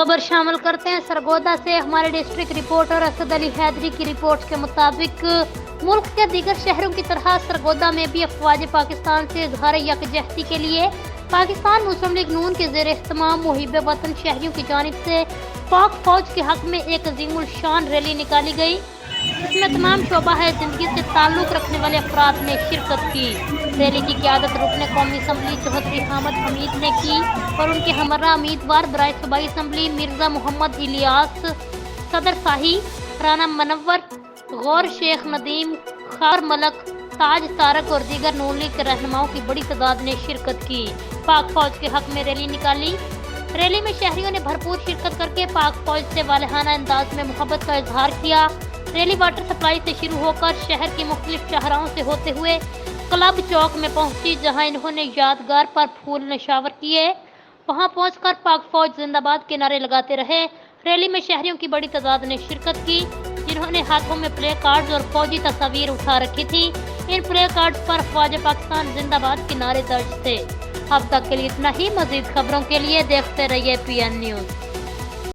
खबर शामिल करते हैं सरगोदा से। हमारे डिस्ट्रिक्ट रिपोर्टर असद अली हैदरी की रिपोर्ट के मुताबिक मुल्क के दीगर शहरों की तरह सरगोदा में भी अफवाज पाकिस्तान से इजहार यकजहती के लिए पाकिस्तान मुस्लिम लीग नून के ज़ेर इख्तिमाम मुहिब वतन शहरियों की जानिब से पाक फौज के हक में एक अजीमुल शान रैली निकाली गई। इसमें तमाम शोबा है जिंदगी से ताल्लुक़ रखने वाले अफराद ने शिरकत की। रैली की क़यादत रुकन कौमी असम्बली चौधरी हामिद हमीद ने की और उनके हमरा उम्मीदवार बराए सूबाई असम्बली मिर्ज़ा मोहम्मद इलियास, सदर शाही, राना मनव्वर, गौर शेख नदीम, खार मलक, ताज तारक और दीगर नून लीग के रहनुमाओं की बड़ी तादाद ने शिरकत की। पाक फौज के हक में रैली निकाली। रैली में शहरियों ने भरपूर शिरकत करके पाक फौज से वालहाना अंदाज में मोहब्बत का इजहार किया। रैली वाटर सप्लाई से शुरू होकर शहर की मुख्तलिफ शाहराहों से होते हुए क्लब चौक में पहुंची, जहां इन्होंने यादगार पर फूल नशावर किए। वहां पहुंचकर पाक फौज जिंदाबाद के नारे लगाते रहे। रैली में शहरियों की बड़ी तादाद ने शिरकत की, जिन्होंने हाथों में प्ले कार्ड्स और फौजी तस्वीर उठा रखी थी। इन प्ले कार्ड्स पर ख्वाजा पाकिस्तान जिंदाबाद के नारे दर्ज थे। अब तक के लिए इतना ही। मजीद खबरों के लिए देखते रहिए PN न्यूज़।